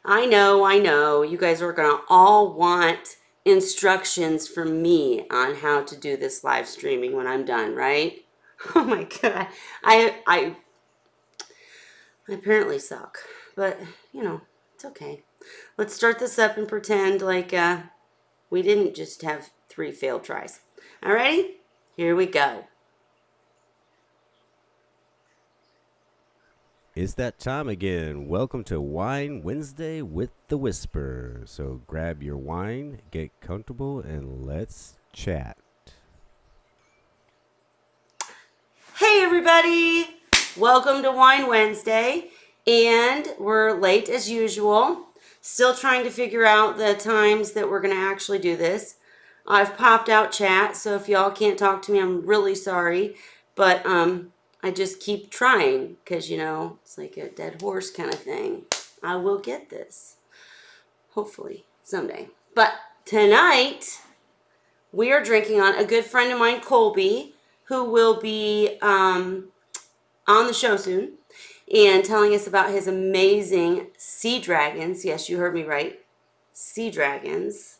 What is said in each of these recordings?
I know. You guys are going to all want instructions from me on how to do this live streaming when I'm done, right? Oh my God. I apparently suck, but you know, it's okay. Let's start this up and pretend like we didn't just have 3 failed tries. Alrighty? Here we go. It's that time again. Welcome to Wine Wednesday with the Whisper. So grab your wine, get comfortable, and let's chat. Hey everybody! Welcome to Wine Wednesday. And we're late as usual. Still trying to figure out the times that we're going to actually do this. I've popped out chat, so if y'all can't talk to me, I'm really sorry. But I just keep trying because, you know, it's like a dead horse kind of thing. I will get this. Hopefully, someday. But tonight, we are drinking on a good friend of mine, Colby, who will be on the show soon and telling us about his amazing sea dragons. Yes, you heard me right. Sea dragons.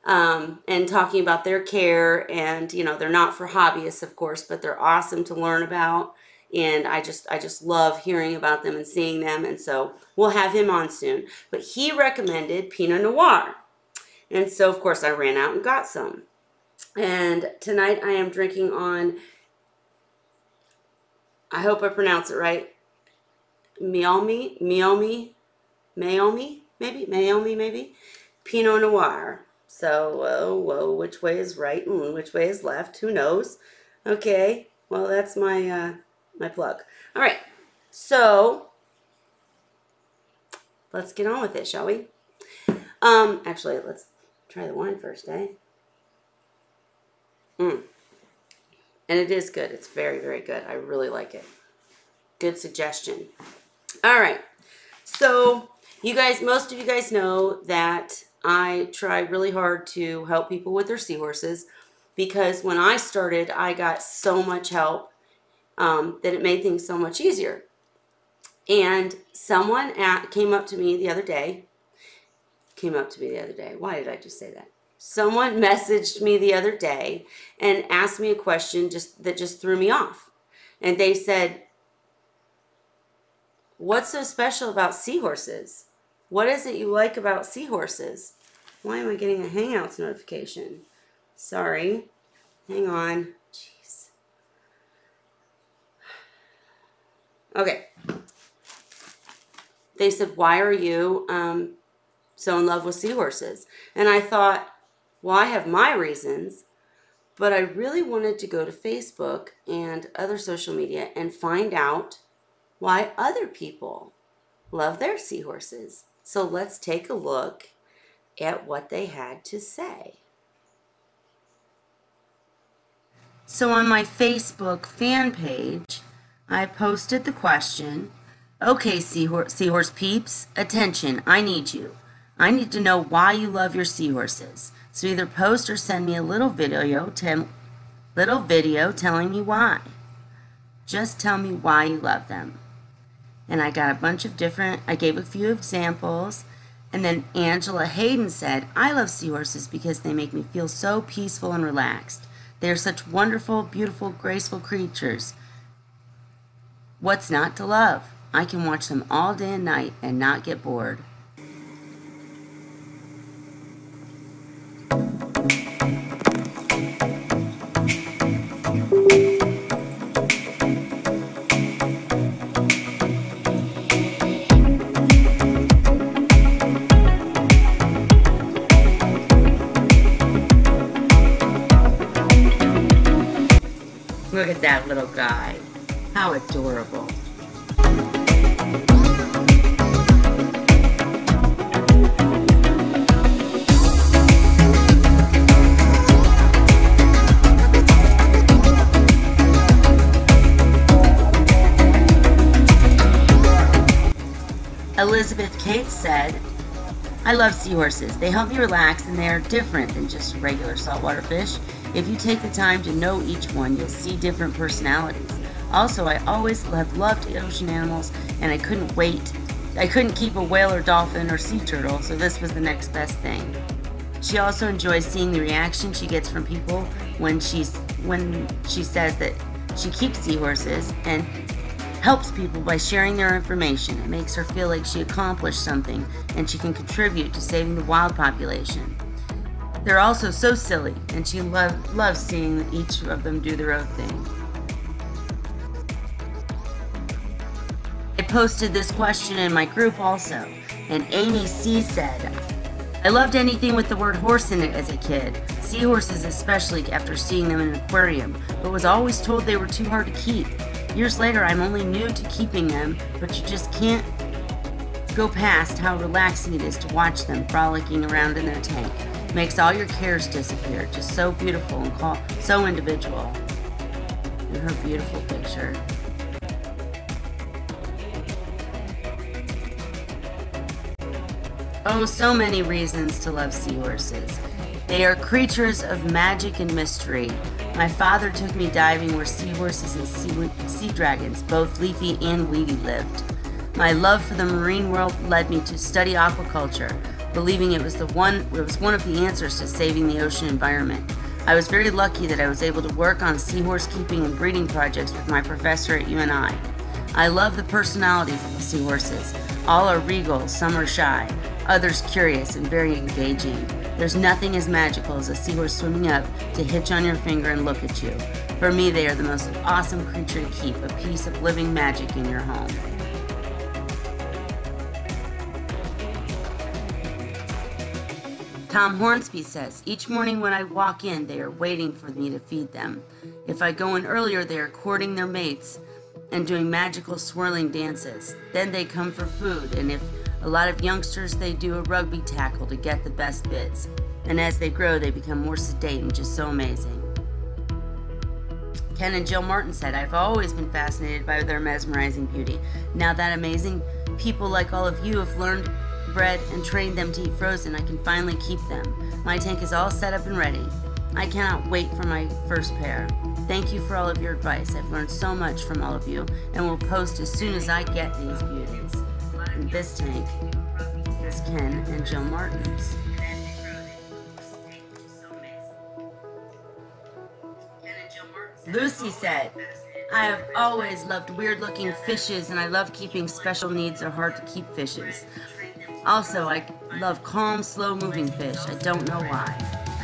And talking about their care, and you know, they're not for hobbyists, of course, but they're awesome to learn about, and I just love hearing about them and seeing them, and so we'll have him on soon. But he recommended Pinot Noir, and so of course I ran out and got some, and tonight I am drinking on, I hope I pronounce it right, Mayomi, maybe Pinot Noir. So, whoa, which way is right and which way is left? Who knows? Okay, well, that's my my plug. All right, so let's get on with it, shall we? Actually, let's try the wine first, eh? And it is good. It's very, very good. I really like it. Good suggestion. All right, so you guys, most of you guys know that I try really hard to help people with their seahorses, because when I started, I got so much help that it made things so much easier. And someone came up to me the other day. Why did I just say that? Someone messaged me the other day and asked me a question that just threw me off. And they said, "What's so special about seahorses? What is it you like about seahorses?" Why am I getting a Hangouts notification? Sorry. Hang on. Jeez. Okay. They said, "Why are you so in love with seahorses?" And I thought, well, I have my reasons, but I really wanted to go to Facebook and other social media and find out why other people love their seahorses. So let's take a look at what they had to say. So on my Facebook fan page, I posted the question, "Okay, seahorse peeps, attention, I need you. I need to know why you love your seahorses. So either post or send me a little video telling me why. Just tell me why you love them." And I got a bunch of I gave a few examples. And then Angela Hayden said, "I love seahorses because they make me feel so peaceful and relaxed. They are such wonderful, beautiful, graceful creatures. What's not to love? I can watch them all day and night and not get bored." Look at that little guy. How adorable. Elizabeth Kate said, "I love seahorses. They help me relax, and they are different than just regular saltwater fish. If you take the time to know each one, you'll see different personalities. Also, I always have loved ocean animals, and I couldn't wait I couldn't keep a whale or dolphin or sea turtle, so this was the next best thing. She also enjoys seeing the reaction she gets from people when she says that she keeps seahorses and helps people by sharing their information. It makes her feel like she accomplished something and she can contribute to saving the wild population. They're also so silly, and she loves seeing each of them do their own thing. I posted this question in my group also, and Amy C said, I loved anything with the word horse in it as a kid, seahorses especially after seeing them in an aquarium, but was always told they were too hard to keep. Years later, I'm only new to keeping them, but you just can't go past how relaxing it is to watch them frolicking around in their tank. Makes all your cares disappear. Just so beautiful and so individual. And her beautiful picture. Oh, so many reasons to love seahorses. They are creatures of magic and mystery. My father took me diving where seahorses and sea dragons, both leafy and weedy, lived. My love for the marine world led me to study aquaculture, believing it was one of the answers to saving the ocean environment. I was very lucky that I was able to work on seahorse keeping and breeding projects with my professor at UNI. I love the personalities of the seahorses. All are regal, some are shy, others curious and very engaging. There's nothing as magical as a seahorse swimming up to hitch on your finger and look at you. For me, they are the most awesome creature to keep, a piece of living magic in your home. Tom Hornsby says, each morning when I walk in, they are waiting for me to feed them. If I go in earlier, they are courting their mates and doing magical swirling dances. Then they come for food, and if a lot of youngsters, they do a rugby tackle to get the best bits. And as they grow, they become more sedate and just so amazing. Ken and Jill Martin said, I've always been fascinated by their mesmerizing beauty. Now that amazing people like all of you have learned, bred, and trained them to eat frozen, I can finally keep them. My tank is all set up and ready. I cannot wait for my first pair. Thank you for all of your advice. I've learned so much from all of you, and will post as soon as I get these beauties. And this tank is Ken and Jill Martin's. Lucy said, I have always loved weird-looking fishes, and I love keeping special needs or hard-to-keep fishes. Also, I love calm, slow-moving fish. I don't know why.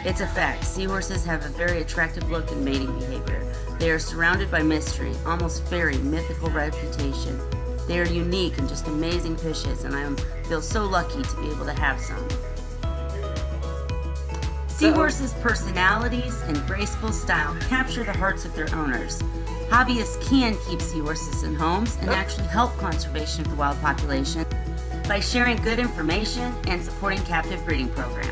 It's a fact. Seahorses have a very attractive look and mating behavior. They are surrounded by mystery, almost fairy, mythical reputation. They are unique and just amazing fishes, and I feel so lucky to be able to have some. Seahorses' personalities and graceful style capture the hearts of their owners. Hobbyists can keep seahorses in homes and actually help conservation of the wild population by sharing good information and supporting captive breeding programs.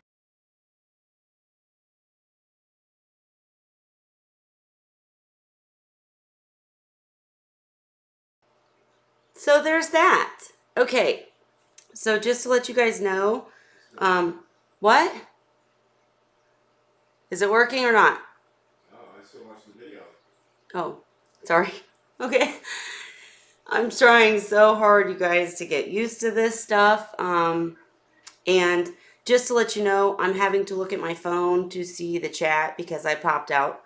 So there's that. Okay, so just to let you guys know, what? Is it working or not? Oh, I still watch the video. Oh, sorry. Okay. I'm trying so hard, you guys, to get used to this stuff. And just to let you know, I'm having to look at my phone to see the chat because I popped out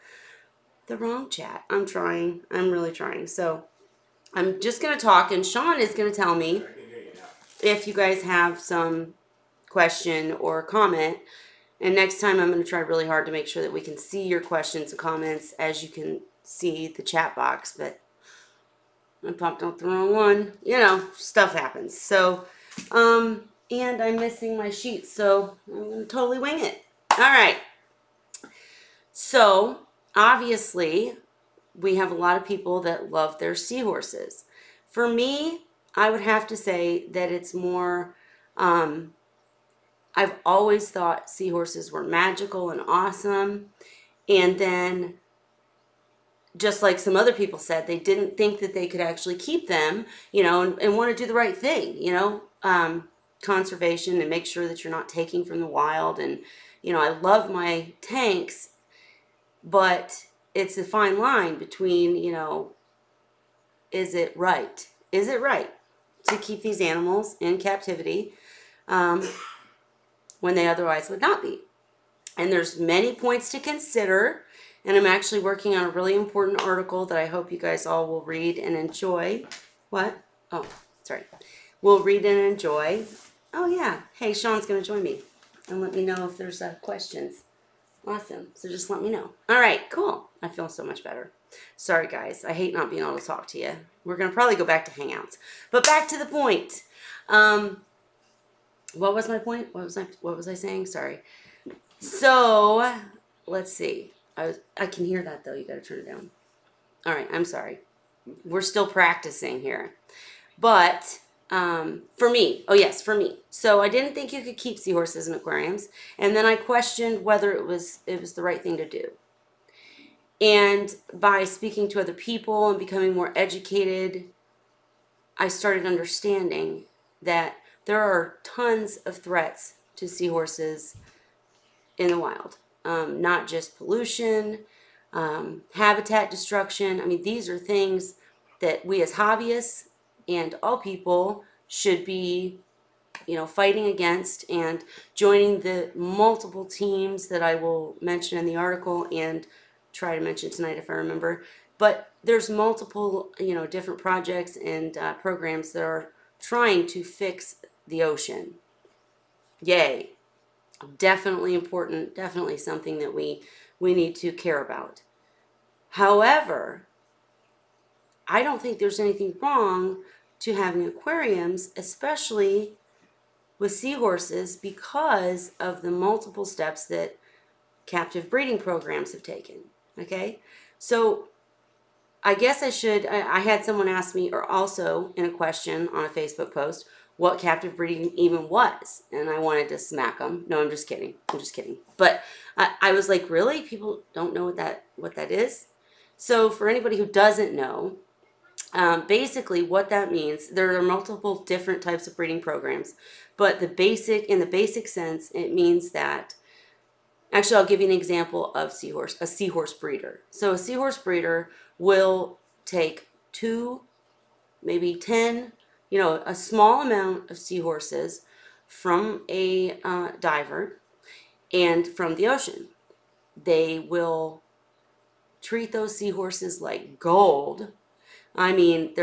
the wrong chat. I'm trying. I'm really trying. So I'm just going to talk, and Sean is going to tell me if you guys have some question or comment. And next time I'm going to try really hard to make sure that we can see your questions and comments as you can see the chat box. But I popped out the wrong one. You know, stuff happens. So, and I'm missing my sheet, so I'm going to totally wing it. All right. So, obviously, we have a lot of people that love their seahorses. For me, I would have to say that it's more, I've always thought seahorses were magical and awesome. And then, just like some other people said, they didn't think that they could actually keep them, you know, and want to do the right thing, you know, conservation and make sure that you're not taking from the wild. And, you know, I love my tanks, but it's a fine line between, you know, is it right? Is it right? to keep these animals in captivity when they otherwise would not be. And there's many points to consider, and I'm actually working on a really important article that I hope you guys all will read and enjoy. What? Oh, sorry. We'll read and enjoy. Oh yeah. Hey, Sean's going to join me and let me know if there's questions. Awesome. So just let me know. All right, cool. I feel so much better. Sorry, guys. I hate not being able to talk to you. We're going to probably go back to Hangouts. But back to the point. What was my point? What was I saying? Sorry. So, let's see. I can hear that, though. You got to turn it down. All right, I'm sorry. We're still practicing here. But for me, for me. So I didn't think you could keep seahorses in aquariums, and then I questioned whether it was the right thing to do. And by speaking to other people and becoming more educated, I started understanding that there are tons of threats to seahorses in the wild. Not just pollution, habitat destruction. I mean, these are things that we as hobbyists and all people should be, fighting against and joining the multiple teams that I will mention in the article and try to mention tonight if I remember. But there's multiple, different projects and programs that are trying to fix the ocean. Yay. Definitely important, definitely something that we need to care about. However, I don't think there's anything wrong to having aquariums, especially with seahorses, because of the multiple steps that captive breeding programs have taken. Okay? So I guess I had someone ask me, or also in a question on a Facebook post, what captive breeding even was. And I wanted to smack them. No, I'm just kidding. But I was like, really? People don't know what that is? So for anybody who doesn't know, basically what that means, there are multiple different types of breeding programs. But in the basic sense, it means that, actually I'll give you an example of a seahorse breeder. So a seahorse breeder will take 2, maybe 10, a small amount of seahorses from a diver and from the ocean. They will treat those seahorses like gold. I mean,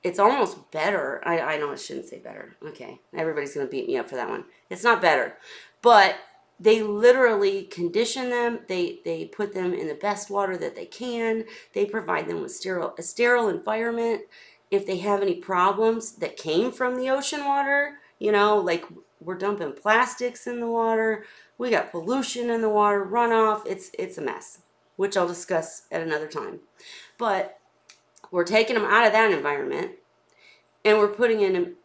it's almost better. I know I shouldn't say better. Okay, everybody's going to beat me up for that one. It's not better, but they literally condition them. They put them in the best water that they can. They provide them with a sterile environment. If they have any problems that came from the ocean water, like we're dumping plastics in the water, we got pollution in the water, runoff, it's a mess, which I'll discuss at another time. But we're taking them out of that environment and we're putting them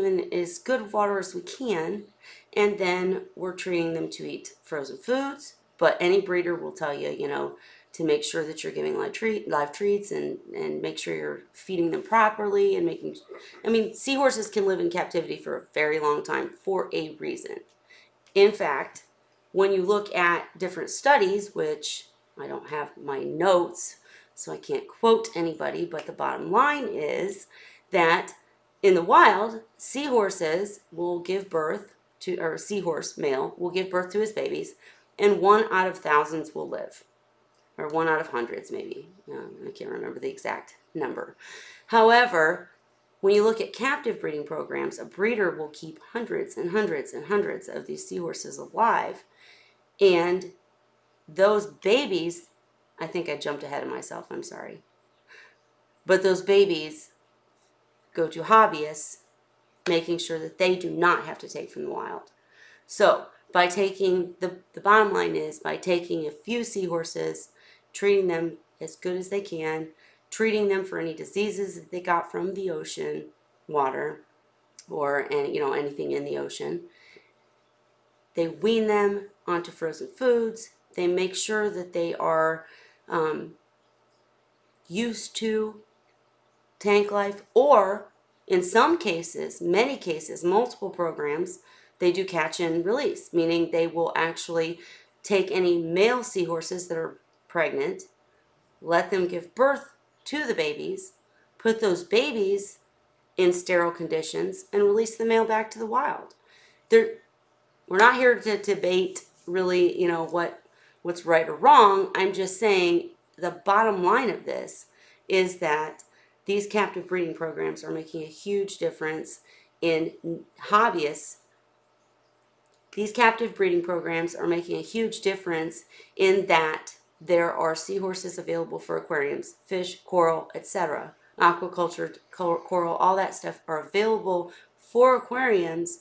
in as good water as we can, and then we're treating them to eat frozen foods. But any breeder will tell you, to make sure that you're giving live treats and make sure you're feeding them properly and seahorses can live in captivity for a very long time for a reason. In fact, when you look at different studies, which I don't have my notes, so I can't quote anybody, but the bottom line is that in the wild, seahorses will give birth to, or a seahorse male will give birth to his babies, and 1 out of thousands will live. Or 1 out of hundreds, maybe. I can't remember the exact number. However, when you look at captive breeding programs, a breeder will keep hundreds and hundreds and hundreds of these seahorses alive. And those babies, I think I jumped ahead of myself, I'm sorry. But those babies go to hobbyists, making sure that they do not have to take from the wild. So, by taking, the bottom line is, by taking a few seahorses, treating them as good as they can, treating them for any diseases that they got from the ocean water or anything in the ocean. They wean them onto frozen foods. They make sure that they are used to tank life, or in some cases, many cases, multiple programs, they do catch and release, meaning they will actually take any male seahorses that are pregnant, let them give birth to the babies, put those babies in sterile conditions and release the male back to the wild. We're not here to debate really, what's right or wrong. I'm just saying the bottom line of this is that these captive breeding programs are making a huge difference in hobbyists. These captive breeding programs are making a huge difference in that there are seahorses available for aquariums, fish, coral, etc. Aquaculture, coral, all that stuff are available for aquariums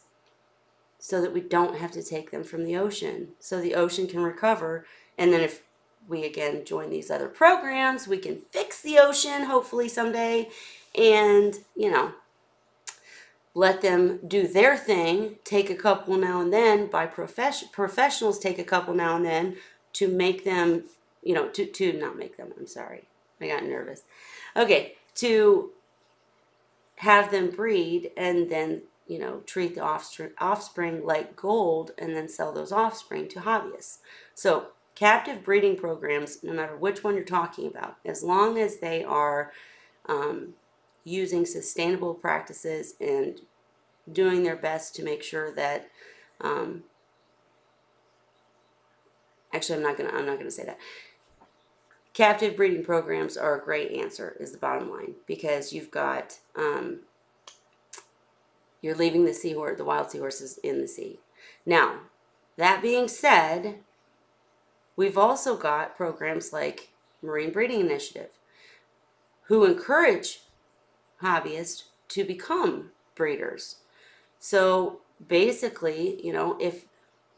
so that we don't have to take them from the ocean, so the ocean can recover. And then if we again join these other programs, we can fix the ocean hopefully someday, and let them do their thing, take a couple now and then, by professionals take a couple now and then to make them, to not make them, I'm sorry, I got nervous. Okay, to have them breed and then, treat the offspring like gold and then sell those offspring to hobbyists. So captive breeding programs, no matter which one you're talking about, as long as they are using sustainable practices and doing their best to make sure that actually I'm not gonna say that. Captive breeding programs are a great answer, is the bottom line, because you've got you're leaving the wild seahorses in the sea. Now, that being said, we've also got programs like Marine Breeding Initiative, who encourage hobbyists to become breeders. So basically,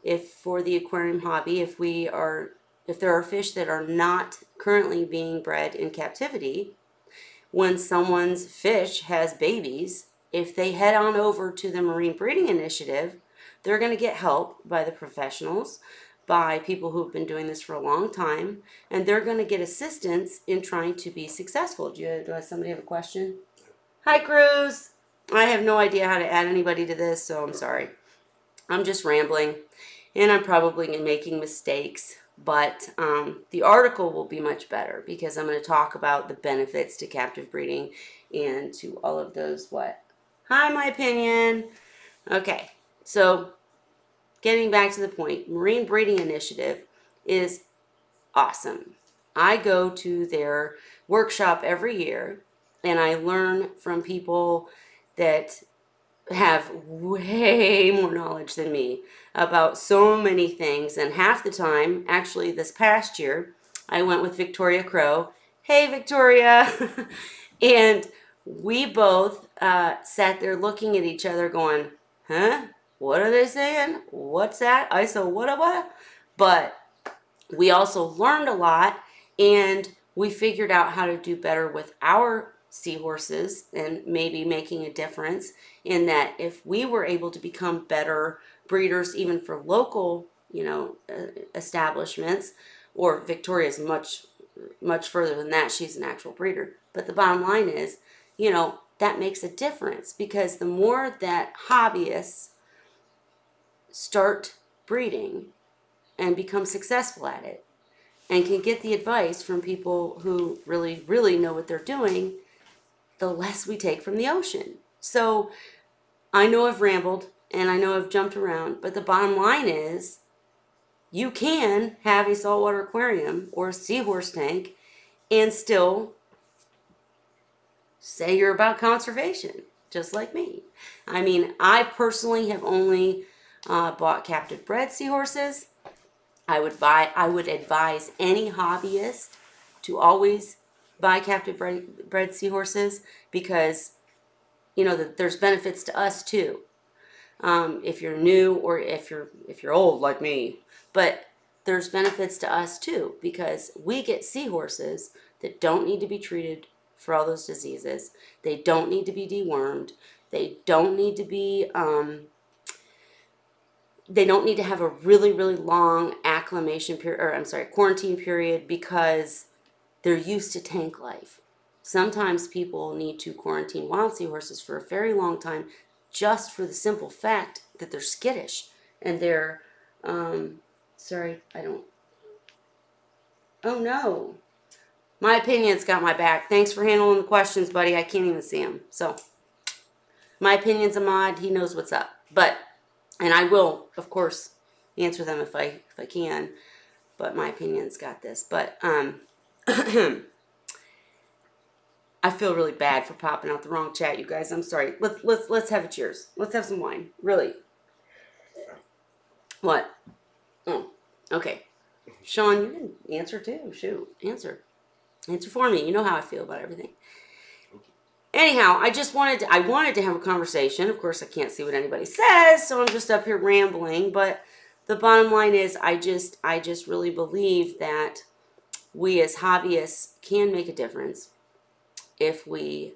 if for the aquarium hobby, if there are fish that are not currently being bred in captivity, when someone's fish has babies, if they head on over to the Marine Breeding Initiative, they're going to get help by the professionals, by people who've been doing this for a long time, and they're going to get assistance in trying to be successful. Do somebody have a question? Hi, Cruz. I have no idea how to add anybody to this, so I'm sorry. I'm just rambling, and I'm probably making mistakes, but the article will be much better because I'm going to talk about the benefits to captive breeding and to all of those Hi, my opinion. Okay, so getting back to the point, Marine Breeding Initiative is awesome. I go to their workshop every year, and I learn from people that have way more knowledge than me about so many things. And half the time, actually this past year, I went with Victoria Crow. Hey, Victoria. And we both sat there looking at each other going, huh? What are they saying? What's that? I said, what? But we also learned a lot, and we figured out how to do better with our seahorses and maybe making a difference in that if we were able to become better breeders even for local, establishments, or Victoria's much further than that. She's an actual breeder. But the bottom line is, that makes a difference because the more that hobbyists start breeding and become successful at it and can get the advice from people who really, really know what they're doing, the less we take from the ocean. So I know I've rambled and I know I've jumped around, but the bottom line is you can have a saltwater aquarium or a seahorse tank and still say you're about conservation, just like me. I mean, I personally have only bought captive bred seahorses. I would advise any hobbyist to always buy captive bred seahorses because there's benefits to us too. If you're new or if you're old like me, but there's benefits to us too because we get seahorses that don't need to be treated for all those diseases. They don't need to be dewormed. They don't need to be they don't need to have a really, really long quarantine period because they're used to tank life. Sometimes people need to quarantine wild seahorses for a very long time just for the simple fact that they're skittish and they're, oh no. My opinion's got my back. Thanks for handling the questions, buddy. I can't even see them. So, My opinion's a mod. He knows what's up. But, and I will, of course, answer them if I can. But my opinion's got this. But, I feel really bad for popping out the wrong chat, you guys. I'm sorry. Let's have a cheers. Let's have some wine. Really. What? Oh, okay. Sean, you can answer too. Shoot, answer for me. You know how I feel about everything. Anyhow, I wanted to have a conversation. Of course, I can't see what anybody says, so I'm just up here rambling. But the bottom line is, I just really believe that we as hobbyists can make a difference if we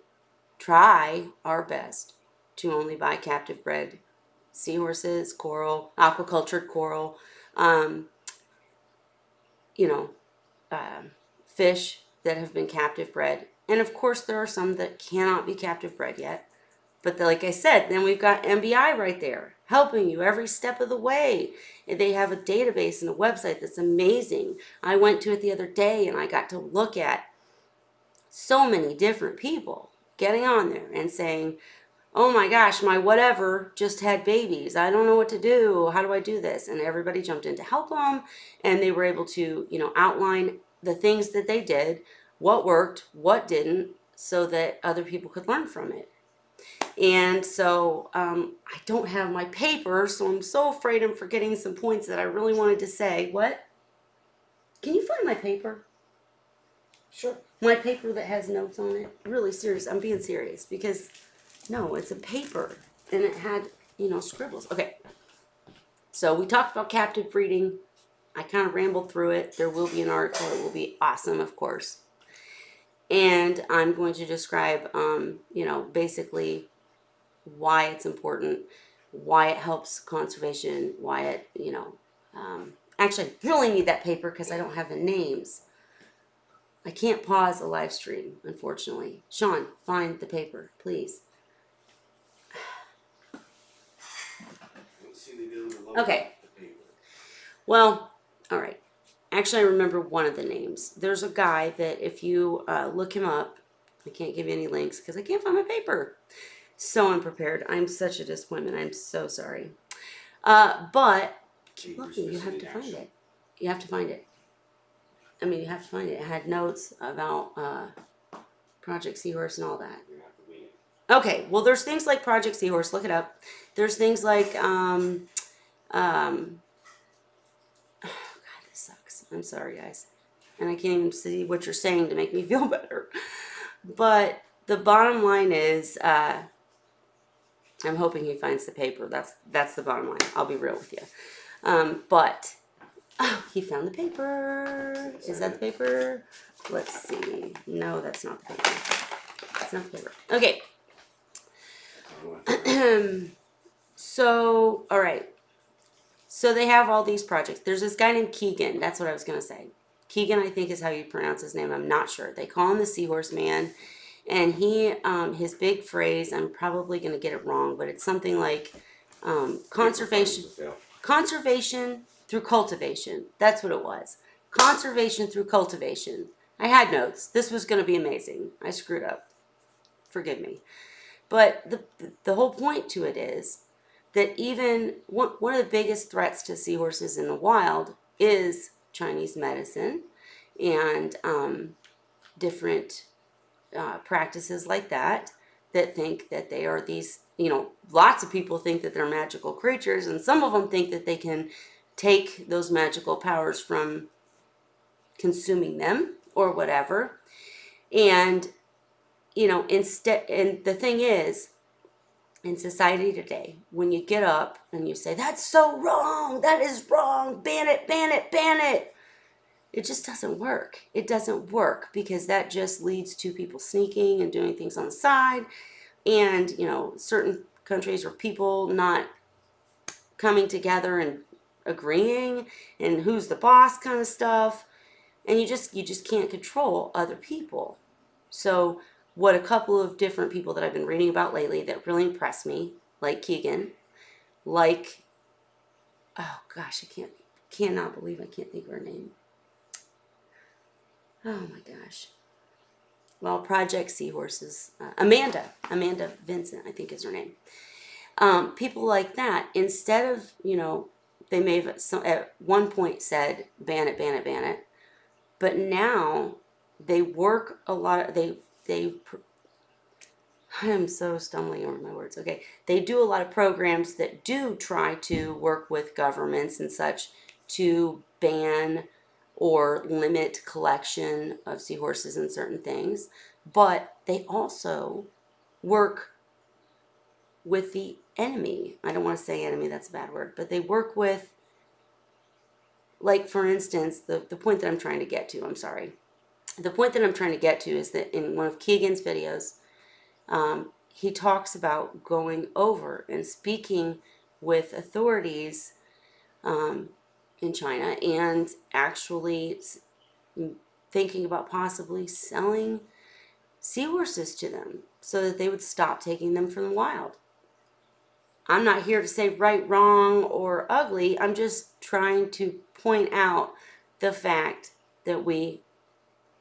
try our best to only buy captive bred seahorses, coral, aquacultured coral, fish that have been captive bred. And of course, there are some that cannot be captive bred yet. But like I said, then we've got MBI right there helping you every step of the way. They have a database and a website that's amazing. I went to it the other day and I got to look at so many different people getting on there and saying, oh my gosh, my whatever just had babies. I don't know what to do. How do I do this? And everybody jumped in to help them. And they were able to, outline the things that they did, what worked, what didn't, so that other people could learn from it. And so I don't have my paper, so I'm so afraid I'm forgetting some points that I really wanted to say. What? Can you find my paper? Sure. My paper that has notes on it? Really serious. I'm being serious because, no, it's a paper. And it had, scribbles. Okay. So we talked about captive breeding. I kind of rambled through it. There will be an article. It will be awesome, of course. And I'm going to describe, basically why it's important, why it helps conservation, why it, actually, I really need that paper because I don't have the names. I can't pause a live stream, unfortunately. Sean, find the paper, please. Okay. Well, all right. Actually, I remember one of the names. There's a guy that if you look him up, I can't give you any links because I can't find my paper. So unprepared. I'm such a disappointment. I'm so sorry. But keep looking. You have to find it. You have to find it. You have to find it. It had notes about Project Seahorse and all that. Okay, well, there's things like Project Seahorse. Look it up. There's things like, oh, God, this sucks. I'm sorry, guys. And I can't even see what you're saying to make me feel better. But the bottom line is, I'm hoping he finds the paper. That's the bottom line. I'll be real with you. But... oh, he found the paper. Is that the paper? Let's see. No, that's not the paper. That's not the paper. Okay. So, all right. So they have all these projects. There's this guy named Keegan. That's what I was going to say. Keegan, I think, is how you pronounce his name. I'm not sure. They call him the Seahorse Man. And he, his big phrase, I'm probably going to get it wrong, but it's something like conservation through cultivation. That's what it was. Conservation through cultivation. I had notes. This was going to be amazing. I screwed up. Forgive me. But the whole point to it is that even one of the biggest threats to seahorses in the wild is Chinese medicine and different practices like that think that they are these, lots of people think that they're magical creatures, and some of them think that they can take those magical powers from consuming them or whatever. And, instead, and the thing is, in society today, when you get up and you say, that's so wrong, that is wrong, ban it, ban it, ban it, it just doesn't work. It doesn't work because that just leads to people sneaking and doing things on the side, and, certain countries or people not coming together and agreeing and who's the boss kind of stuff, and you just can't control other people. So what a couple of different people that I've been reading about lately that really impressed me, like Keegan, like, oh gosh, I cannot believe I can't think of her name. Oh my gosh. well, Project Seahorses, Amanda Vincent, I think is her name. People like that, instead of, they may have at one point said, ban it, ban it, ban it. But now they work a lot, I am so stumbling over my words. Okay. They do a lot of programs that do try to work with governments and such to ban or limit collection of seahorses and certain things. But they also work with the enemy. I don't want to say enemy, that's a bad word. But they work with, like, for instance, the point that I'm trying to get to, I'm sorry. The point that I'm trying to get to is that in one of Keegan's videos, he talks about going over and speaking with authorities in China and actually thinking about possibly selling seahorses to them so that they would stop taking them from the wild. I'm not here to say right, wrong, or ugly. I'm just trying to point out the fact that we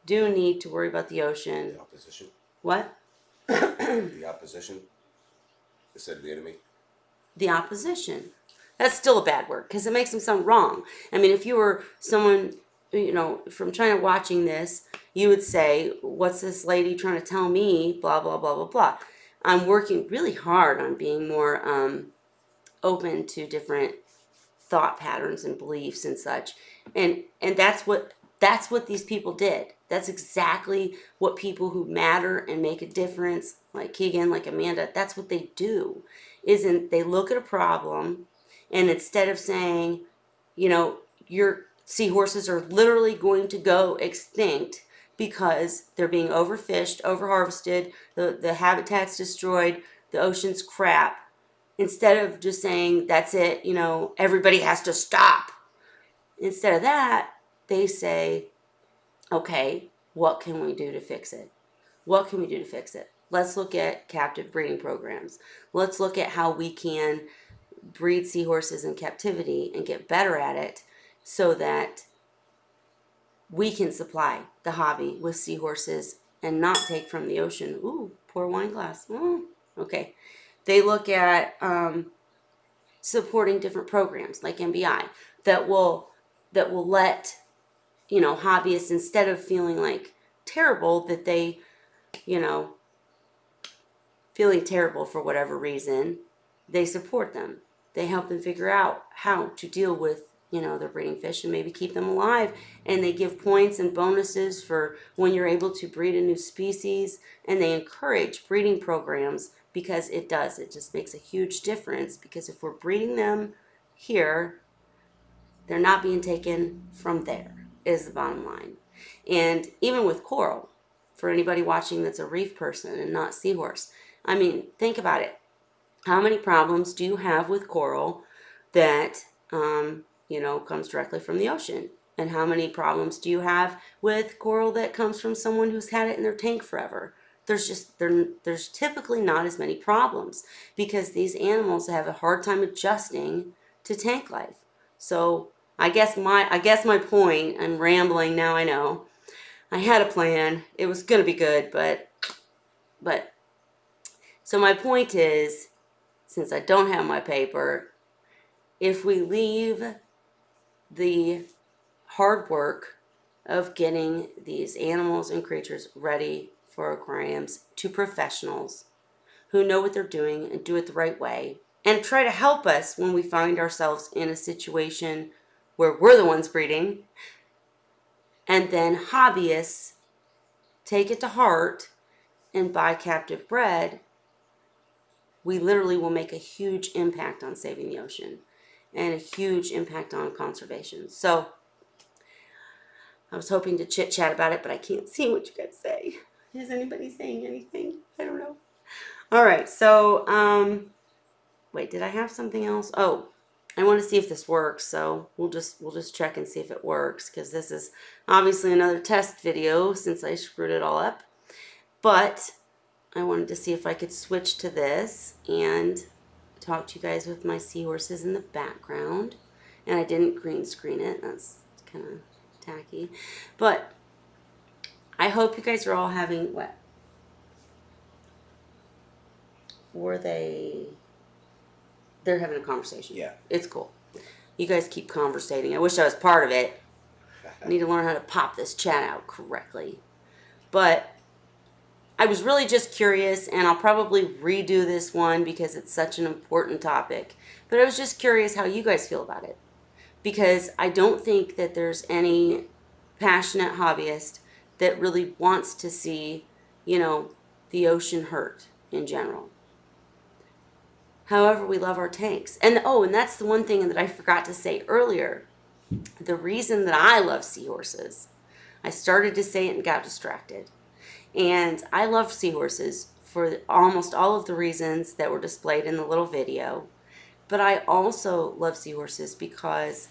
do need to worry about the ocean. The opposition. What? The opposition instead of the enemy. The opposition. That's still a bad word because it makes them sound wrong. I mean, if you were someone, from China watching this, you would say, what's this lady trying to tell me? Blah, blah, blah, blah, blah. I'm working really hard on being more open to different thought patterns and beliefs and such. And that's what these people did. That's exactly what people who matter and make a difference, like Keegan, like Amanda, that's what they do. They look at a problem, and instead of saying, your seahorses are literally going to go extinct because they're being overfished, overharvested, the habitat's destroyed, the ocean's crap, instead of just saying, that's it, everybody has to stop. Instead of that, they say, okay, what can we do to fix it? What can we do to fix it? Let's look at captive breeding programs. Let's look at how we can breed seahorses in captivity and get better at it so that we can supply the hobby with seahorses and not take from the ocean. Ooh, pour wine glass. Okay. They look at supporting different programs like MBI that will let hobbyists, instead of feeling like terrible that they, feeling terrible for whatever reason, they support them. They help them figure out how to deal with, their breeding fish and maybe keep them alive. And they give points and bonuses for when you're able to breed a new species. And they encourage breeding programs because it just makes a huge difference. Because if we're breeding them here, they're not being taken from there, is the bottom line. And even with coral, for anybody watching that's a reef person and not seahorse, I mean, think about it. How many problems do you have with coral that, comes directly from the ocean? And how many problems do you have with coral that comes from someone who's had it in their tank forever? There's typically not as many problems because these animals have a hard time adjusting to tank life. So I guess my point, I'm rambling now, I know. I had a plan. It was going to be good, but so my point is, since I don't have my paper, if we leave the hard work of getting these animals and creatures ready for aquariums to professionals who know what they're doing and do it the right way, and try to help us when we find ourselves in a situation where we're the ones breeding, and then hobbyists take it to heart and buy captive bred, we literally will make a huge impact on saving the ocean and a huge impact on conservation. So I was hoping to chit chat about it, but I can't see what you guys say. Is anybody saying anything? I don't know. All right, so wait, did I have something else? Oh, I want to see if this works, so we'll just check and see if it works, because this is obviously another test video since I screwed it all up. But I wanted to see if I could switch to this and talk to you guys with my seahorses in the background. And I didn't green screen it. That's kind of tacky. But I hope you guys are all having what? They're having a conversation. Yeah. It's cool. You guys keep conversating. I wish I was part of it. I need to learn how to pop this chat out correctly. But I was really just curious, and I'll probably redo this one because it's such an important topic. But I was just curious how you guys feel about it. Because I don't think that there's any passionate hobbyist that really wants to see, the ocean hurt in general. However, we love our tanks. And that's the one thing that I forgot to say earlier. The reason that I love seahorses, I started to say it and got distracted. And I love seahorses for almost all of the reasons that were displayed in the little video. But I also love seahorses because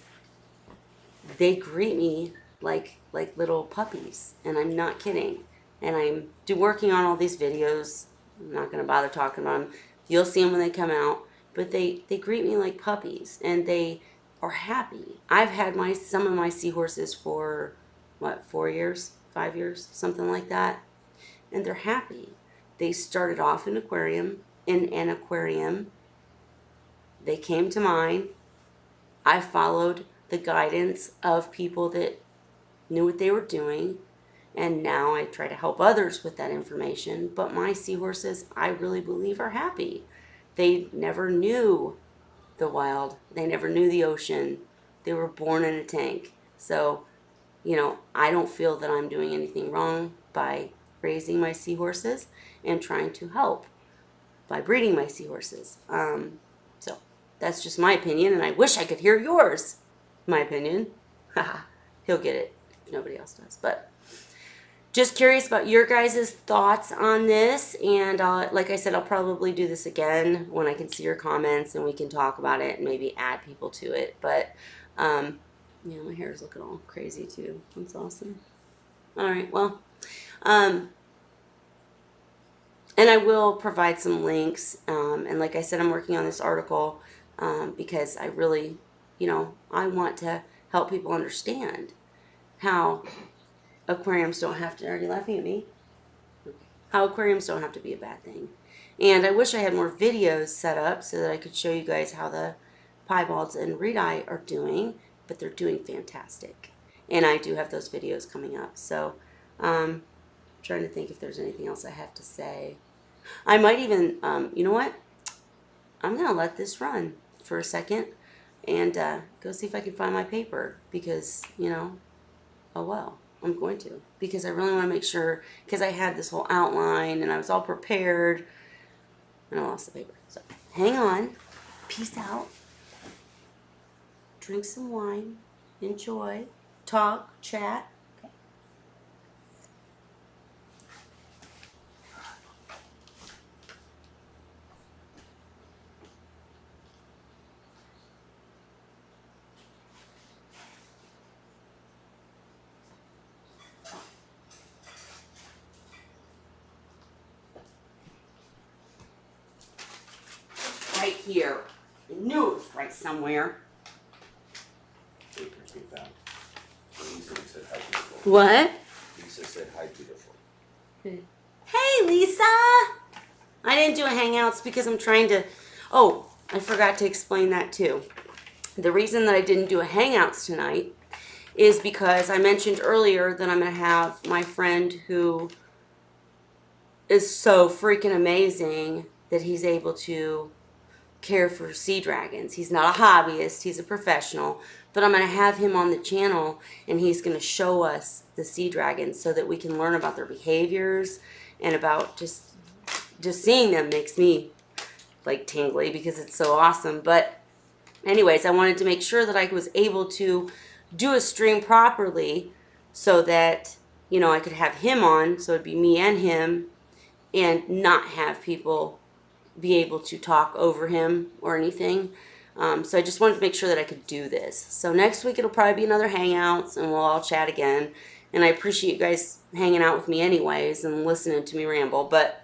they greet me like little puppies. And I'm not kidding. And I'm working on all these videos. I'm not going to bother talking about them. You'll see them when they come out. But they greet me like puppies. And they are happy. I've had some of my seahorses for, 4 years? 5 years? Something like that. And they're happy. They started off in an aquarium. They came to mine. I followed the guidance of people that knew what they were doing. And now I try to help others with that information. But my seahorses, I really believe, are happy. They never knew the wild. They never knew the ocean. They were born in a tank. So, I don't feel that I'm doing anything wrong by raising my seahorses and trying to help by breeding my seahorses. So that's just my opinion, and I wish I could hear yours. My opinion. He'll get it if nobody else does. But just curious about your guys' thoughts on this, and like I said, I'll probably do this again when I can see your comments and we can talk about it and maybe add people to it. But my hair is looking all crazy too. That's awesome. All right, well, and I will provide some links. And like I said, I'm working on this article because I really, I want to help people understand how aquariums don't have to, are you laughing at me? How aquariums don't have to be a bad thing. And I wish I had more videos set up so that I could show you guys how the piebalds and reed-eye are doing, but they're doing fantastic. And I do have those videos coming up. So I'm trying to think if there's anything else I have to say. I might even, you know what? I'm going to let this run for a second and go see if I can find my paper because, oh well. I'm going to, because I really want to make sure, because I had this whole outline and I was all prepared and I lost the paper. So hang on, peace out, drink some wine, enjoy, talk, chat. Okay. Right here. I knew it was right somewhere. Lisa said hi, beautiful. What? Lisa said hi, beautiful. Hey, Lisa! I didn't do a Hangouts because I'm trying to... Oh, I forgot to explain that too. The reason that I didn't do a Hangouts tonight is because I mentioned earlier that I'm going to have my friend who is so freaking amazing that he's able to care for sea dragons. He's not a hobbyist, he's a professional, but I'm going to have him on the channel and he's going to show us the sea dragons so that we can learn about their behaviors and about just seeing them makes me like tingly because it's so awesome. But anyways, I wanted to make sure that I was able to do a stream properly so that, I could have him on, so it'd be me and him, and not have people be able to talk over him or anything. So I just wanted to make sure that I could do this. So next week it'll probably be another Hangouts and we'll all chat again. And I appreciate you guys hanging out with me anyways and listening to me ramble. But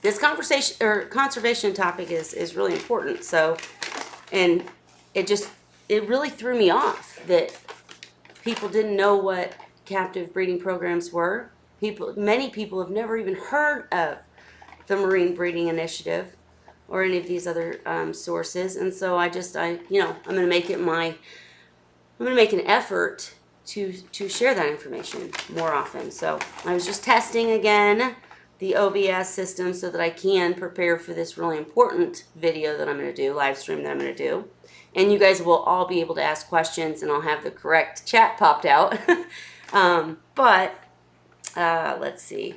this conservation topic is really important. So, and it really threw me off that people didn't know what captive breeding programs were. Many people have never even heard of the Marine Breeding Initiative or any of these other sources, and so I'm going to make an effort to share that information more often. So I was just testing again the OBS system so that I can prepare for this really important video that I'm going to do, live stream that I'm going to do. And you guys will all be able to ask questions, and I'll have the correct chat popped out. Let's see.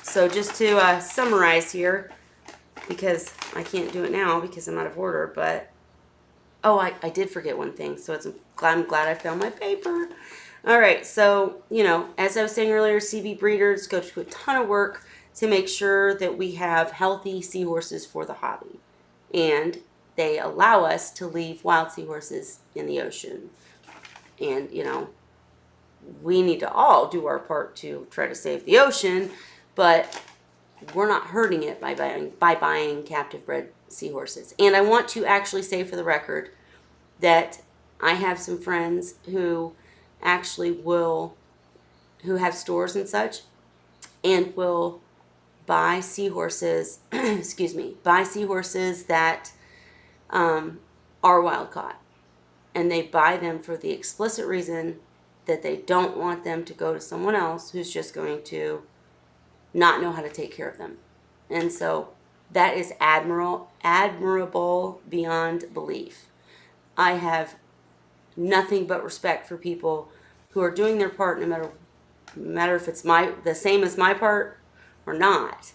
So just to summarize here, because I can't do it now because I'm out of order, but oh, I did forget one thing, so I'm glad I found my paper. All right, so, as I was saying earlier, CB breeders go to a ton of work to make sure that we have healthy seahorses for the hobby. And they allow us to leave wild seahorses in the ocean. And, we need to all do our part to try to save the ocean, but we're not hurting it by buying captive bred seahorses. And I want to actually say for the record that I have some friends who actually who have stores and such, and will buy seahorses, buy seahorses that are wild caught. And they buy them for the explicit reason that they don't want them to go to someone else who's just going to not know how to take care of them. And so that is admirable beyond belief. I have nothing but respect for people who are doing their part, no matter if it's the same as my part or not.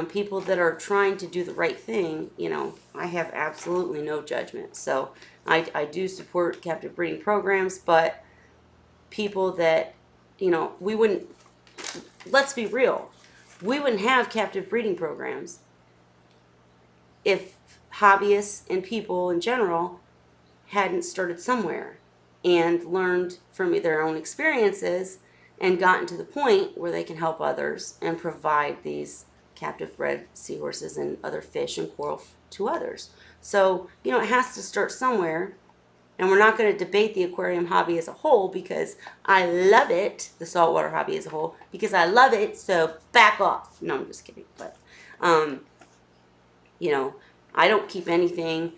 People that are trying to do the right thing, I have absolutely no judgment. So I do support captive breeding programs, but people that, let's be real, we wouldn't have captive breeding programs if hobbyists and people in general hadn't started somewhere and learned from their own experiences and gotten to the point where they can help others and provide these captive bred seahorses and other fish and coral to others. So, it has to start somewhere. And we're not going to debate the aquarium hobby as a whole because I love it, the saltwater hobby as a whole, because I love it, so back off. No, I'm just kidding. But, I don't keep anything.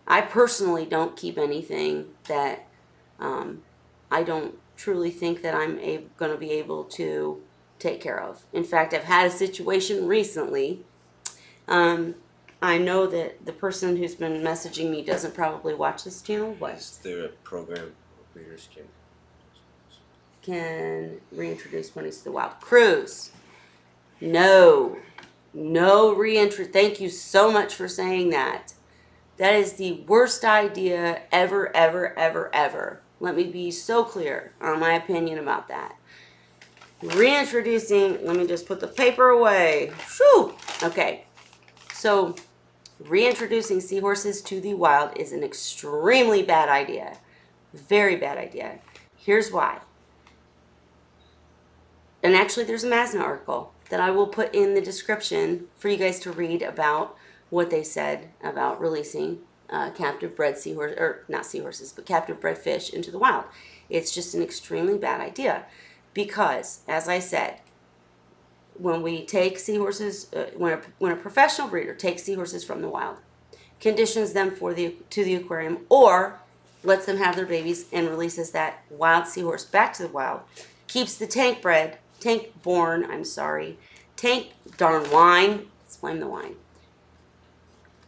I personally don't keep anything that I don't truly think that I'm going to be able to take care of. In fact, I've had a situation recently. I know that the person who's been messaging me doesn't probably watch this channel. What? Is there a program breeders can reintroduce ponies to the wild? Cruise. No reintro. Thank you so much for saying that. That is the worst idea ever, ever, ever, ever. Let me be so clear on my opinion about that. Reintroducing, let me just put the paper away. Shoo! Okay. So, reintroducing seahorses to the wild is an extremely bad idea. Very bad idea. Here's why. And actually, there's a Masna article that I will put in the description for you guys to read about what they said about releasing captive bred seahorses, or not seahorses, but captive bred fish into the wild. It's just an extremely bad idea because, as I said, when we take seahorses, when a professional breeder takes seahorses from the wild, conditions them to the aquarium, or lets them have their babies and releases that wild seahorse back to the wild, keeps the tank darn wine, let's blame the wine,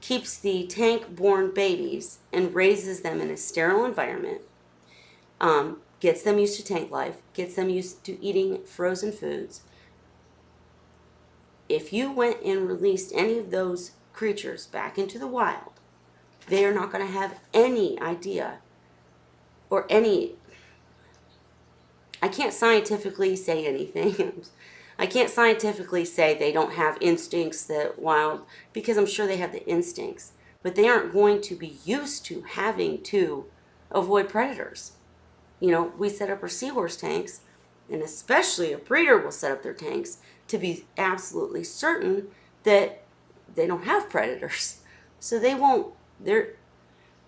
keeps the tank-born babies and raises them in a sterile environment, gets them used to tank life, gets them used to eating frozen foods. If you went and released any of those creatures back into the wild, they are not going to have any idea or any... I can't scientifically say anything. I can't scientifically say they don't have instincts that wild, because I'm sure they have the instincts, but they aren't going to be used to having to avoid predators. We set up our seahorse tanks, and especially a breeder will set up their tanks to be absolutely certain that they don't have predators. So they won't,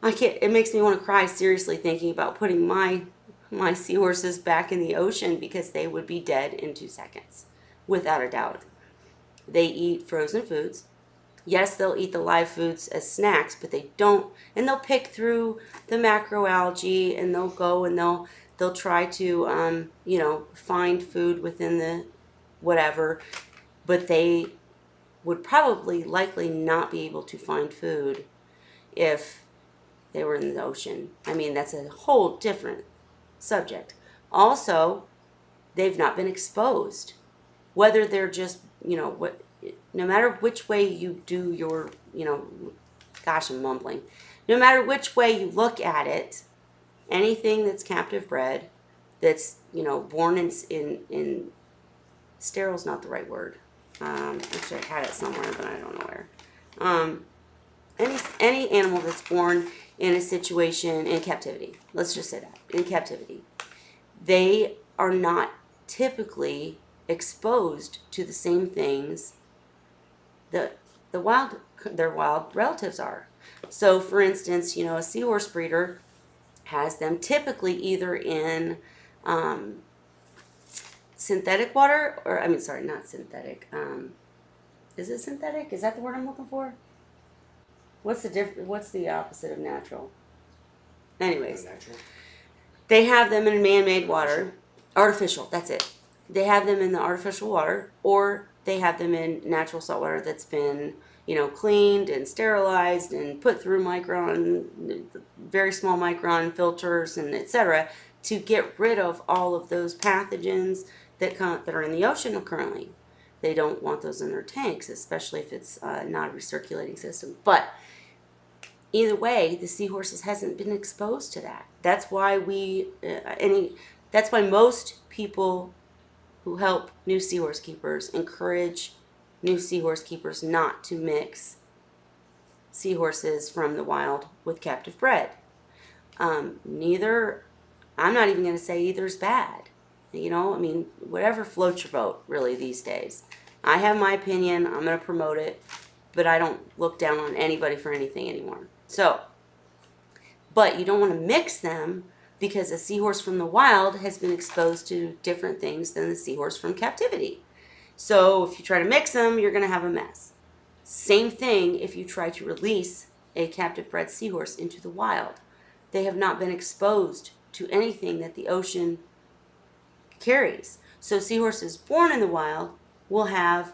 I can't, it makes me want to cry seriously thinking about putting my seahorses back in the ocean because they would be dead in 2 seconds, without a doubt. They eat frozen foods. Yes, they'll eat the live foods as snacks, but they don't, and they'll pick through the macroalgae, and they'll go and they'll try to find food within the whatever, but they would probably likely not be able to find food if they were in the ocean. I mean, that's a whole different subject. Also, they've not been exposed. Whether they're just, no matter which way you do your, gosh, I'm mumbling. No matter which way you look at it, anything that's captive bred, that's, born in sterile is not the right word. Actually, I had it somewhere, but I don't know where. Any animal that's born in a situation in captivity, let's just say that, in captivity, they are not typically exposed to the same things that their wild relatives are. So, for instance, a seahorse breeder has them typically either in synthetic water, or not synthetic. Is it synthetic? Is that the word I'm looking for? What's the opposite of natural? Anyways, Natural. they have them in man-made water. Artificial, that's it. They have them in the artificial water, or they have them in natural salt water that's been, cleaned and sterilized and put through very small micron filters and etc. to get rid of all of those pathogens that are in the ocean currently. They don't want those in their tanks, especially if it's not a recirculating system. But either way, the seahorses hasn't been exposed to that. That's why that's why most people who help new seahorse keepers encourage new seahorse keepers not to mix seahorses from the wild with captive bred. I'm not even going to say either's bad. Whatever floats your boat, really, these days. I have my opinion. I'm going to promote it, but I don't look down on anybody for anything anymore. So, but you don't want to mix them because a seahorse from the wild has been exposed to different things than the seahorse from captivity. So if you try to mix them, you're going to have a mess. Same thing if you try to release a captive bred seahorse into the wild. They have not been exposed to anything that the ocean carries. So seahorses born in the wild will have,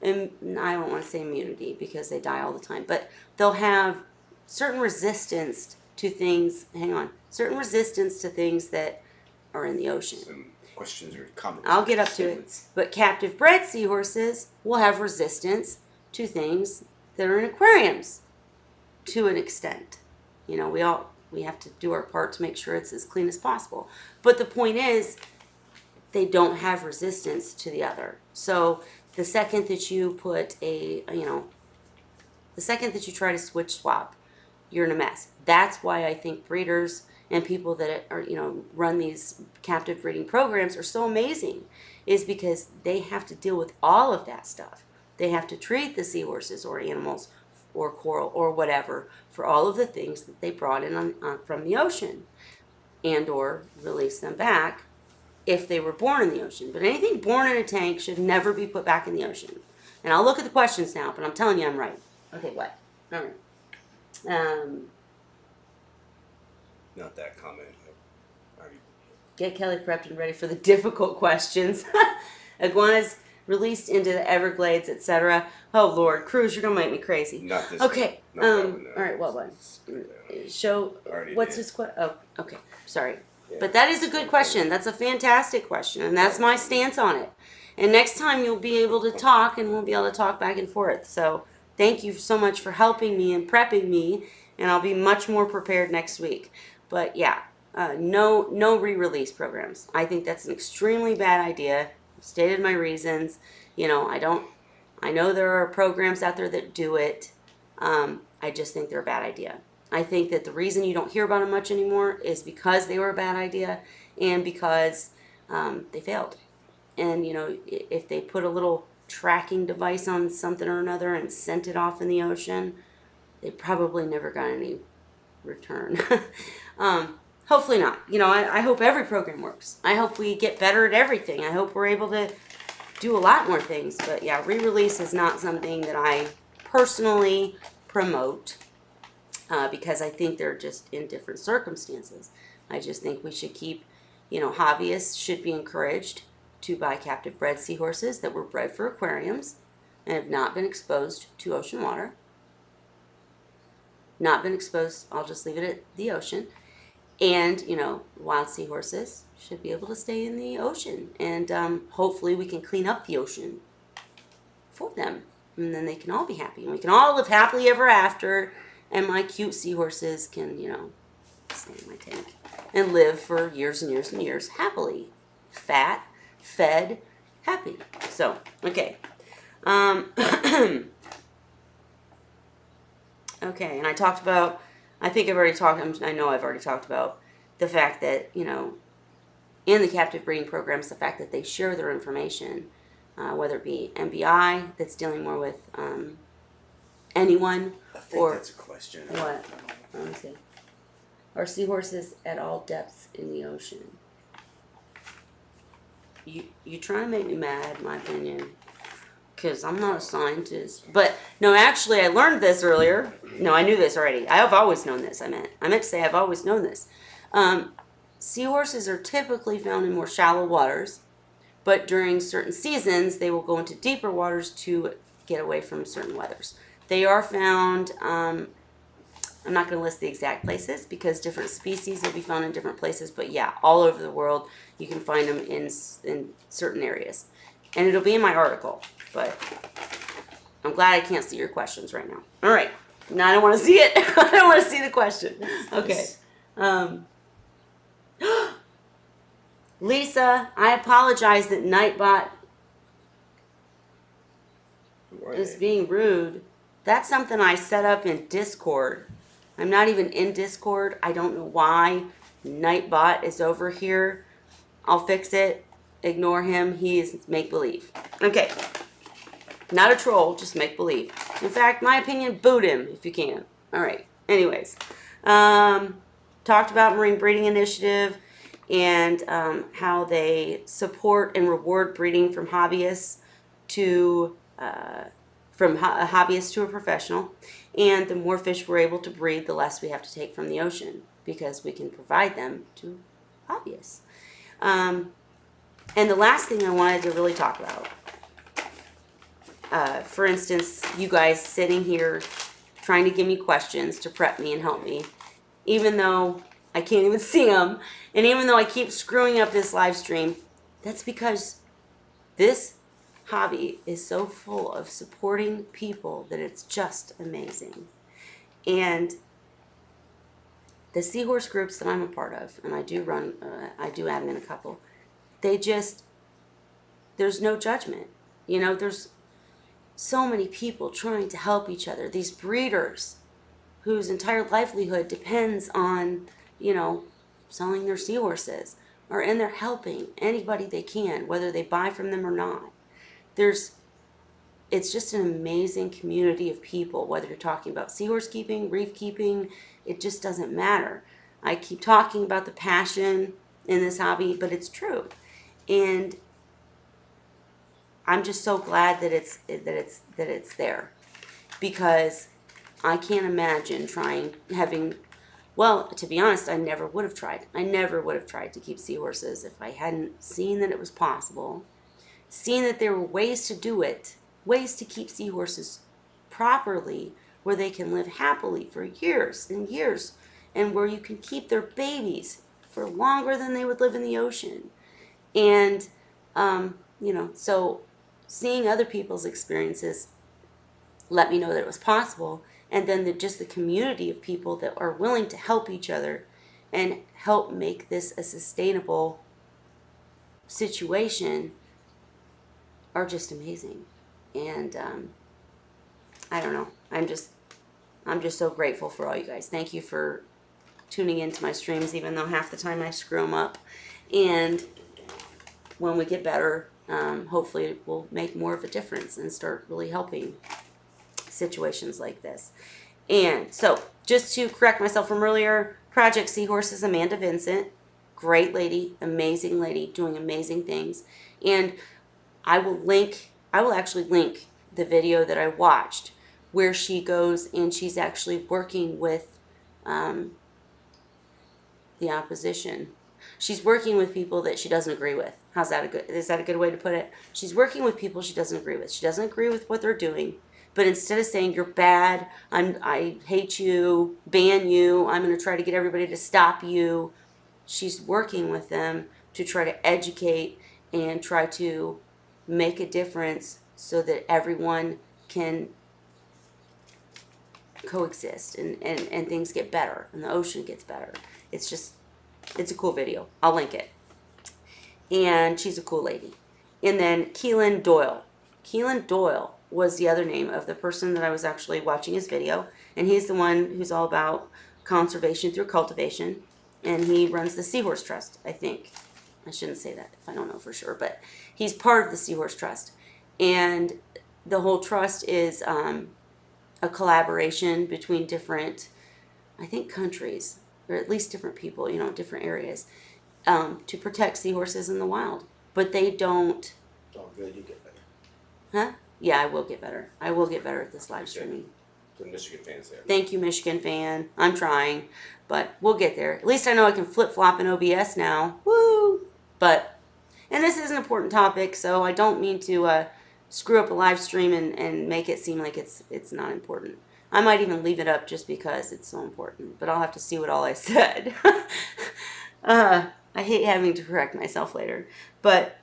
and I don't want to say immunity because they die all the time, but they'll have certain resistance to things, certain resistance to things that are in the ocean. Some questions or comments. I'll get up to it. But captive bred seahorses will have resistance to things that are in aquariums to an extent. We have to do our part to make sure it's as clean as possible. But the point is, they don't have resistance to the other. So the second that you put the second that you try to switch swap, you're in a mess. That's why I think breeders and people that are, run these captive breeding programs are so amazing, is because they have to deal with all of that stuff. They have to treat the seahorses or animals or coral or whatever for all of the things that they brought in from the ocean, and or release them back if they were born in the ocean. But anything born in a tank should never be put back in the ocean. And I'll look at the questions now, but I'm telling you I'm right. Okay, what? All right. Not that comment. Already. Get Kelly prepped and ready for the difficult questions. Iguanas released into the Everglades, etc. Oh Lord, Cruz, you're gonna make me crazy. Not this. Okay. Not that one, no. All right. What one? Show. Already What's did. this question? Oh, okay. Sorry. Yeah. But that is a good question. That's a fantastic question, and that's my stance on it. And next time you'll be able to talk, and we'll be able to talk back and forth. So thank you so much for helping me and prepping me, and I'll be much more prepared next week. But yeah, no re-release programs. I think that's an extremely bad idea. I've stated my reasons. I know there are programs out there that do it. I just think they're a bad idea. I think that the reason you don't hear about them much anymore is because they were a bad idea and because they failed. And, if they put a little tracking device on something or another and sent it off in the ocean, they probably never got any return. Hopefully not. You know, I hope every program works. I hope we get better at everything. I hope we're able to do a lot more things. But yeah, re-release is not something that I personally promote because I think they're just in different circumstances. I just think we should keep, you know, hobbyists should be encouraged to buy captive bred seahorses that were bred for aquariums and have not been exposed to ocean water. Not been exposed, I'll just leave it at the ocean. And, you know, wild seahorses should be able to stay in the ocean. And hopefully we can clean up the ocean for them. And then they can all be happy. And we can all live happily ever after. And my cute seahorses can, you know, stay in my tank. And live for years and years and years happily. Fat, fed, happy. So, okay. Okay, and I talked about, I think I've already talked, I know I've already talked about the fact that, you know, in the captive breeding programs, the fact that they share their information, whether it be MBI, that's dealing more with anyone, I think or that's a question. what? Let me see. Are seahorses at all depths in the ocean? You trying to make me mad, in my opinion, because I'm not a scientist. But no, actually, I learned this earlier. No, I knew this already. I have always known this. I meant to say I've always known this. Seahorses are typically found in more shallow waters, but during certain seasons, they will go into deeper waters to get away from certain weathers. They are found, I'm not going to list the exact places because different species will be found in different places, but yeah, all over the world, you can find them in certain areas. And it'll be in my article, but I'm glad I can't see your questions right now. All right. Now I don't want to see it. I don't want to see the question. Okay. Lisa, I apologize that Nightbot is being rude. That's something I set up in Discord. I'm not even in Discord. I don't know why Nightbot is over here. I'll fix it. Ignore him. He is make-believe. Okay. Not a troll, just make-believe. In fact, my opinion, boot him if you can. All right. Anyways. Talked about Marine Breeding Initiative and how they support and reward breeding from hobbyists to a hobbyist to a professional. And the more fish we're able to breed, the less we have to take from the ocean because we can provide them to hobbyists. And the last thing I wanted to really talk about, for instance, you guys sitting here trying to give me questions to prep me and help me, even though I can't even see them, and even though I keep screwing up this live stream, that's because this hobby is so full of supporting people that it's just amazing. And the seahorse groups that I'm a part of, and I do run, I do admin a couple, there's no judgment. You know, there's so many people trying to help each other. These breeders whose entire livelihood depends on, you know, selling their seahorses, or in there helping anybody they can, whether they buy from them or not. It's just an amazing community of people, whether you're talking about seahorse keeping, reef keeping, it just doesn't matter. I keep talking about the passion in this hobby, but it's true. And I'm just so glad that it's there, because I can't imagine well, to be honest, I never would have tried. I never would have tried to keep seahorses if I hadn't seen that it was possible, seen that there were ways to do it, ways to keep seahorses properly where they can live happily for years and years, and where you can keep their babies for longer than they would live in the ocean. And, you know, so seeing other people's experiences let me know that it was possible. And then just the community of people that are willing to help each other and help make this a sustainable situation are just amazing. And I don't know. I'm just so grateful for all you guys. Thank you for tuning into my streams, even though half the time I screw them up. And when we get better, hopefully we'll make more of a difference and start really helping situations like this. And so, just to correct myself from earlier, Project Seahorses, Amanda Vincent, great lady, amazing lady, doing amazing things. And I will actually link the video that I watched where she goes and she's actually working with the opposition. She's working with people that she doesn't agree with. Is that a good way to put it? She's working with people she doesn't agree with. She doesn't agree with what they're doing. But instead of saying you're bad, I hate you, ban you, I'm going to try to get everybody to stop you, she's working with them to try to educate and try to make a difference so that everyone can coexist and things get better and the ocean gets better. It's a cool video. I'll link it. And she's a cool lady. And then Keelan Doyle. Keelan Doyle was the other name of the person that I was actually watching his video. And he's the one who's all about conservation through cultivation. And he runs the Seahorse Trust, I think. I shouldn't say that if I don't know for sure. But he's part of the Seahorse Trust. And the whole trust is a collaboration between different, I think, countries. Or at least different people, different areas. To protect seahorses in the wild. But they don't... Oh, good, you get better. Huh? Yeah, I will get better. I will get better at this live streaming. To the Michigan fans there. Thank you, Michigan fan. I'm trying. But we'll get there. At least I know I can flip-flop in OBS now. Woo! But, and this is an important topic, so I don't mean to screw up a live stream and make it seem like it's not important. I might even leave it up just because it's so important. But I'll have to see what all I said. I hate having to correct myself later. But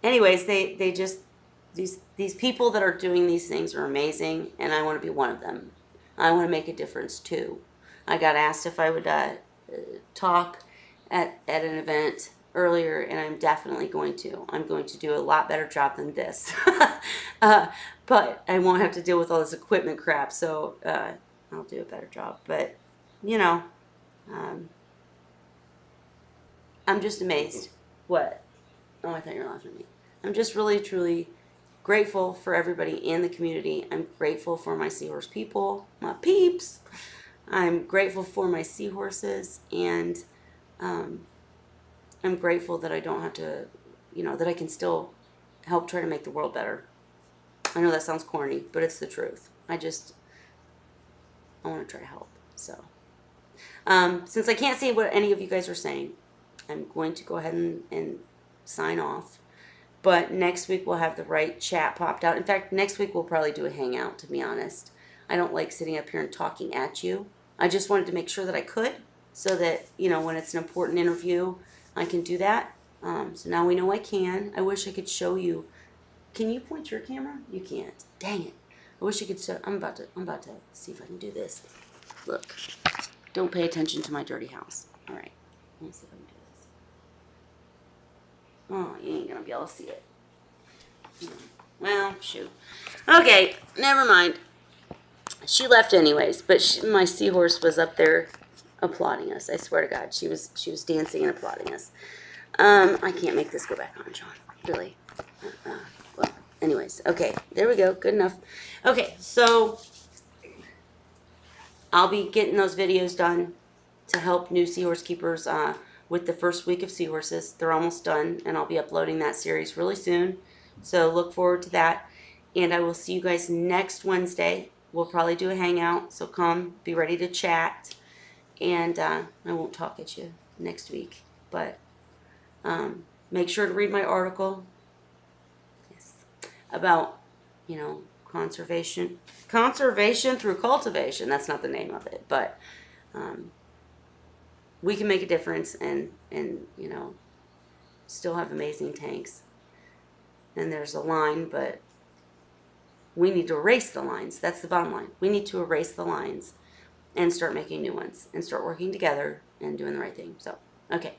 anyways, they just, these people that are doing these things are amazing, and I want to be one of them. I want to make a difference too. I got asked if I would talk at an event earlier, and I'm definitely going to. I'm going to do a lot better job than this. But I won't have to deal with all this equipment crap, so I'll do a better job. But, I'm just amazed. What? Oh, I thought you were laughing at me. I'm just really, truly grateful for everybody in the community. I'm grateful for my seahorse people, my peeps. I'm grateful for my seahorses, and I'm grateful that I don't have to, that I can still help try to make the world better. I know that sounds corny, but it's the truth. I want to try to help. So, since I can't see what any of you guys are saying, I'm going to go ahead and sign off. But next week we'll have the right chat popped out. In fact, next week we'll probably do a hangout, to be honest. I don't like sitting up here and talking at you. I just wanted to make sure that I could, so that, when it's an important interview, I can do that. So now we know I can. I wish I could show you. Can you point your camera? You can't. Dang it. I wish I could show. I'm about to see if I can do this. Look. Don't pay attention to my dirty house. All right. Let me see if I can do this. Oh, you ain't going to be able to see it. Well, shoot. Okay, never mind. She left anyways, but my seahorse was up there applauding us. I swear to God, she was dancing and applauding us. I can't make this go back on, John. Really. Well, anyways, okay, there we go. Good enough. Okay, so I'll be getting those videos done to help new seahorse keepers with the first week of seahorses. They're almost done, and I'll be uploading that series really soon. So look forward to that. And I will see you guys next Wednesday. We'll probably do a hangout, so come, be ready to chat. And I won't talk at you next week. But make sure to read my article. Yes. About, conservation through cultivation. That's not the name of it, but we can make a difference and still have amazing tanks. And there's a line, but we need to erase the lines. That's the bottom line. We need to erase the lines and start making new ones and start working together and doing the right thing. So, okay.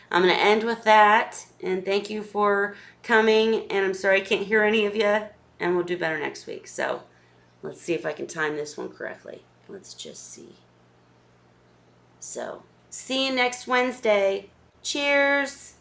I'm going to end with that, and thank you for coming, and I'm sorry I can't hear any of you, and we'll do better next week. So, let's see if I can time this one correctly. Let's just see. So, see you next Wednesday. Cheers!